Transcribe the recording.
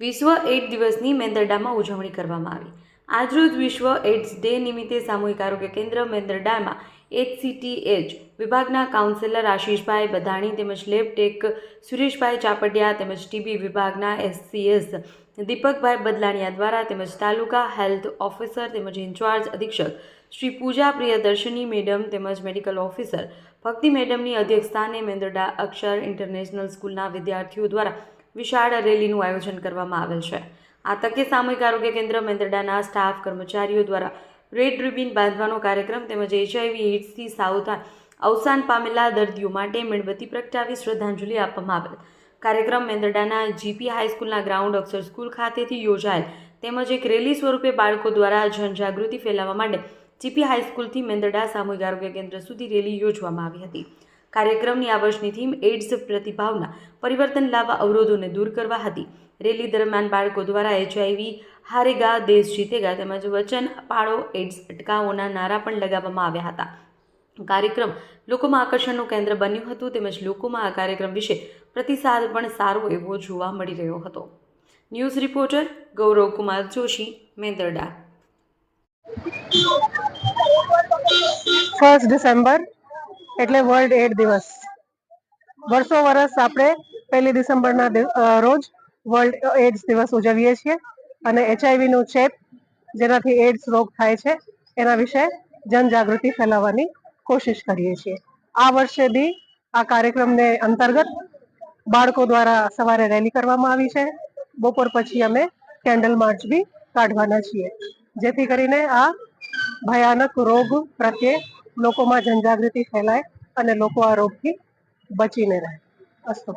વિશ્વ એઇડ્સ દિવસની મેંદરડામાં ઉજવણી કરવામાં આવી। આજરોજ વિશ્વ એઇડ્સ ડે નિમિત્તે સામૂહિક આરોગ્ય કેન્દ્ર મેંદરડામાં HCTH વિભાગના કાઉન્સેલર આશીષભાઈ બધાણી તેમજ લેબ ટેક સુરેશભાઈ ચાપડિયા તેમજ ટીબી વિભાગના SCS દીપકભાઈ બદલાણીયા દ્વારા તેમજ તાલુકા હેલ્થ ઓફિસર તેમજ ઇન્ચાર્જ અધિક્ષક શ્રી પૂજા પ્રિયદર્શની મેડમ તેમજ મેડિકલ ઓફિસર ભક્તિ મેડમની અધ્યક્ષસ્થાને મેંદરડા અક્ષર ઇન્ટરનેશનલ સ્કૂલના વિદ્યાર્થીઓ દ્વારા વિશાળ રેલીનું આયોજન કરવામાં આવેલ છે। આ તકે સામૂહિક આરોગ્ય કેન્દ્ર મેંદરડાના સ્ટાફ કર્મચારીઓ દ્વારા રેડ રિબિન બાંધવાનો કાર્યક્રમ તેમજ HIV એઇડ્સથી અવસાન પામેલા દર્દીઓ માટે મીણબત્તી પ્રગટાવી શ્રદ્ધાંજલિ આપવામાં આવેલ। કાર્યક્રમ મેંદરડાના GP હાઈસ્કૂલના ગ્રાઉન્ડ અક્ષર સ્કૂલ ખાતેથી યોજાયેલ તેમજ એક રેલી સ્વરૂપે બાળકો દ્વારા જનજાગૃતિ ફેલાવવા માટે GP હાઈસ્કૂલથી મેંદરડા સામૂહિક આરોગ્ય કેન્દ્ર સુધી રેલી યોજવામાં આવી હતી। કાર્યક્રમની આ વર્ષની થીમ એઇડ્સ પ્રતિભાવના પરિવર્તન લાવવા અવરોધોને દૂર કરવા હતી। રેલી દરમિયાન બાળકો દ્વારા HIV હારેગા દેશ જીતેગા તેમજ વચન પાળો એઇડ્સ અટકાવોના નારા પણ લગાવવામાં આવ્યા હતા। કાર્યક્રમ લોકોમાં આકર્ષણનું કેન્દ્ર બન્યું હતું તેમજ લોકોમાં આ કાર્યક્રમ વિશે પ્રતિસાદ પણ સારો એવો જોવા મળી રહ્યો હતો। ન્યૂઝ રિપોર્ટર ગૌરવ કુમાર જોશી, મેંદરડા। 1 ડિસેમ્બર એટલે વર્લ્ડ એઇડ દિવસ। વર્ષો વર્ષ આપણે 1 ડિસેમ્બરના રોજ વર્લ્ડ એઇડ્સ દિવસ ઉજવીએ છીએ અને HIV નું ચેપ જેનાથી એઇડ્સ રોગ થાય છે એના વિશે જનજાગૃતિ ફેલાવવાની કોશિશ કરીએ છીએ। આ વર્ષે બી આ કાર્યક્રમને અંતર્ગત બાળકો દ્વારા સવારે રેલી કરવામાં આવી છે। બપોર પછી અમે કેન્ડલ માર્ચ બી કાઢવાના છીએ જેથી કરીને આ ભયાનક રોગ પ્રત્યે લોકોમાં જનજાગૃતિ ફેલાય અને લોકો આ રોગથી બચીને રહે। અસ્તુ।